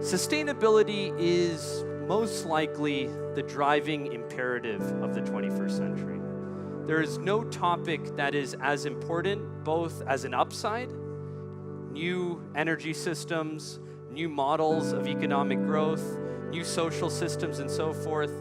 Sustainability is most likely the driving imperative of the 21st century. There is no topic that is as important, both as an upside, new energy systems, new models of economic growth, new social systems and so forth,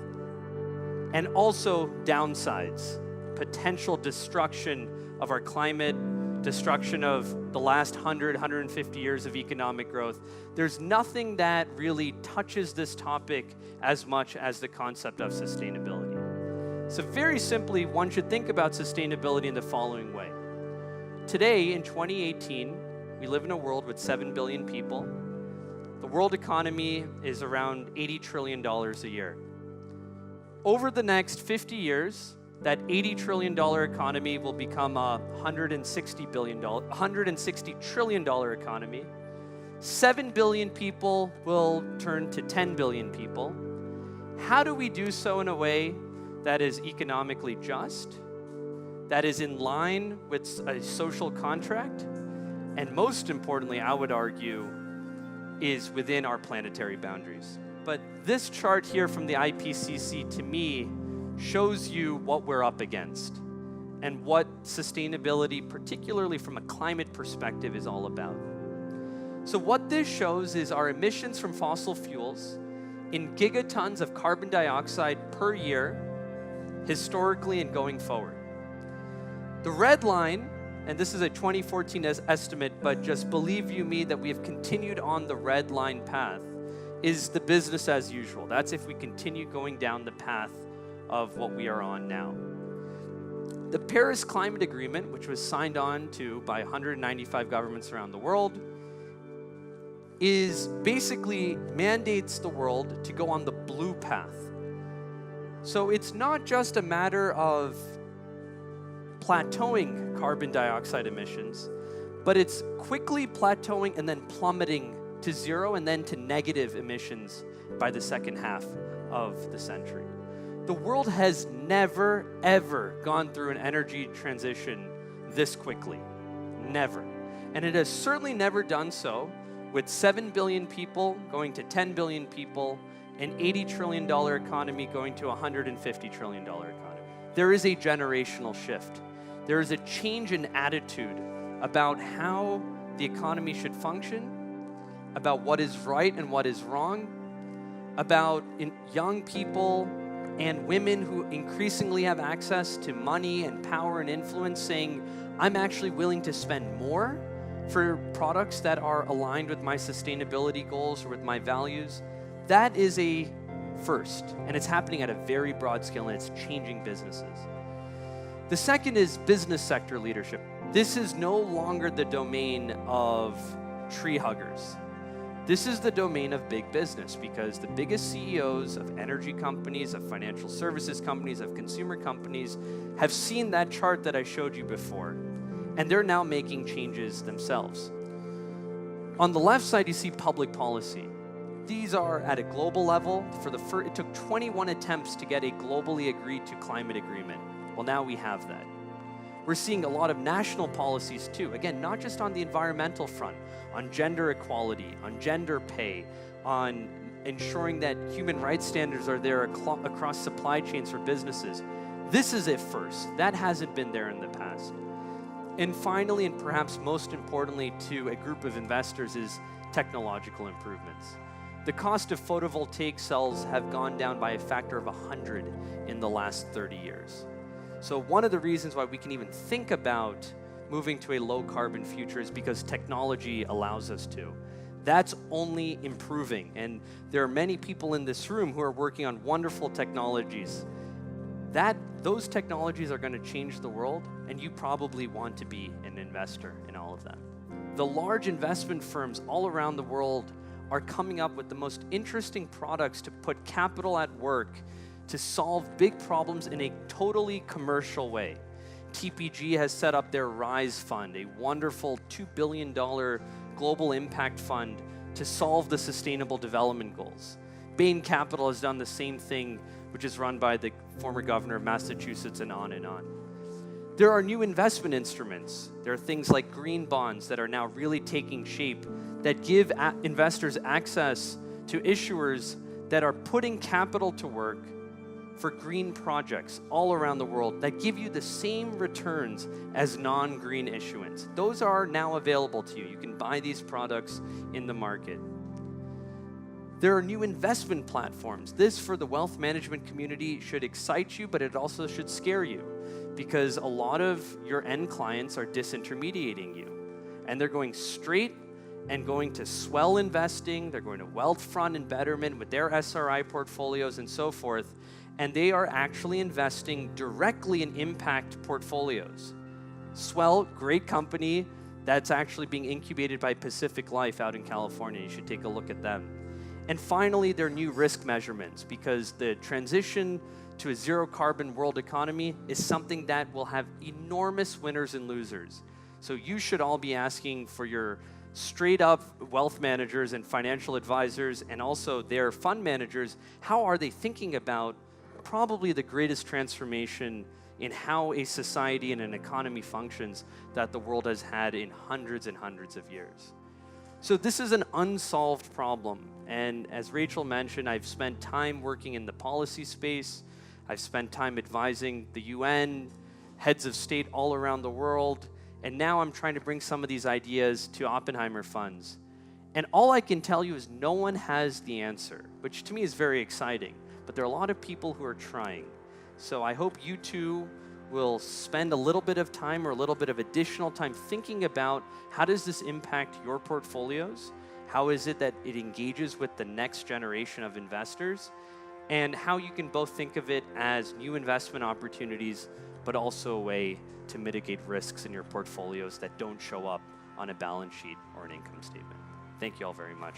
and also downsides, potential destruction of our climate, destruction of the last 100, 150 years of economic growth. There's nothing that really touches this topic as much as the concept of sustainability. So very simply, one should think about sustainability in the following way. Today, in 2018, we live in a world with 7 billion people. The world economy is around $80 trillion a year. Over the next 50 years, that $80 trillion economy will become a $160 trillion economy. 7 billion people will turn to 10 billion people. How do we do so in a way that is economically just, that is in line with a social contract, and most importantly, I would argue, is within our planetary boundaries? But this chart here from the IPCC, to me, shows you what we're up against and what sustainability, particularly from a climate perspective, is all about. So what this shows is our emissions from fossil fuels in gigatons of carbon dioxide per year, historically and going forward. The red line, and this is a 2014 estimate, but just believe you me that we have continued on the red line path, is the business as usual. That's if we continue going down the path of what we are on now. The Paris Climate Agreement, which was signed on to by 195 governments around the world, is basically mandates the world to go on the blue path. So it's not just a matter of plateauing carbon dioxide emissions, but it's quickly plateauing and then plummeting to zero and then to negative emissions by the second half of the century. The world has never, ever gone through an energy transition this quickly. Never. And it has certainly never done so with 7 billion people going to 10 billion people, an $80 trillion economy going to a $150 trillion economy. There is a generational shift. There is a change in attitude about how the economy should function, about what is right and what is wrong, about young people and women who increasingly have access to money and power and influence saying, I'm actually willing to spend more for products that are aligned with my sustainability goals or with my values. That is a first, and it's happening at a very broad scale, and it's changing businesses. The second is business sector leadership. This is no longer the domain of tree huggers. This is the domain of big business, because the biggest CEOs of energy companies, of financial services companies, of consumer companies have seen that chart that I showed you before, and they're now making changes themselves. On the left side, you see public policy. These are at a global level. It took 21 attempts to get a globally agreed to climate agreement. Well, now we have that. We're seeing a lot of national policies too. Again, not just on the environmental front, on gender equality, on gender pay, on ensuring that human rights standards are there across supply chains for businesses. This is it first. That hasn't been there in the past. And finally, and perhaps most importantly to a group of investors, is technological improvements. The cost of photovoltaic cells have gone down by a factor of 100 in the last 30 years. So one of the reasons why we can even think about moving to a low carbon future is because technology allows us to. That's only improving, and there are many people in this room who are working on wonderful technologies. Those technologies are going to change the world, and you probably want to be an investor in all of that. The large investment firms all around the world are coming up with the most interesting products to put capital at work to solve big problems in a totally commercial way. TPG has set up their RISE fund, a wonderful $2 billion global impact fund to solve the sustainable development goals. Bain Capital has done the same thing, which is run by the former governor of Massachusetts, and on and on. There are new investment instruments. There are things like green bonds that are now really taking shape that give investors access to issuers that are putting capital to work for green projects all around the world that give you the same returns as non-green issuance. Those are now available to you. You can buy these products in the market. There are new investment platforms. This, for the wealth management community, should excite you, but it also should scare you, because a lot of your end clients are disintermediating you, and they're going straight and going to swell investing. They're going to Wealthfront and Betterment with their SRI portfolios and so forth, and they are actually investing directly in impact portfolios. Swell, great company that's actually being incubated by Pacific Life out in California. You should take a look at them. And finally, there are new risk measurements, because the transition to a zero carbon world economy is something that will have enormous winners and losers. So you should all be asking for your straight up wealth managers and financial advisors, and also their fund managers, how are they thinking about probably the greatest transformation in how a society and an economy functions that the world has had in hundreds and hundreds of years. So this is an unsolved problem. And as Rachel mentioned, I've spent time working in the policy space. I've spent time advising the UN, heads of state all around the world. And now I'm trying to bring some of these ideas to Oppenheimer funds. And all I can tell you is no one has the answer, which to me is very exciting. But there are a lot of people who are trying. So I hope you too will spend a little bit of time or a little bit of additional time thinking about how does this impact your portfolios? How is it that it engages with the next generation of investors? And how you can both think of it as new investment opportunities, but also a way to mitigate risks in your portfolios that don't show up on a balance sheet or an income statement. Thank you all very much.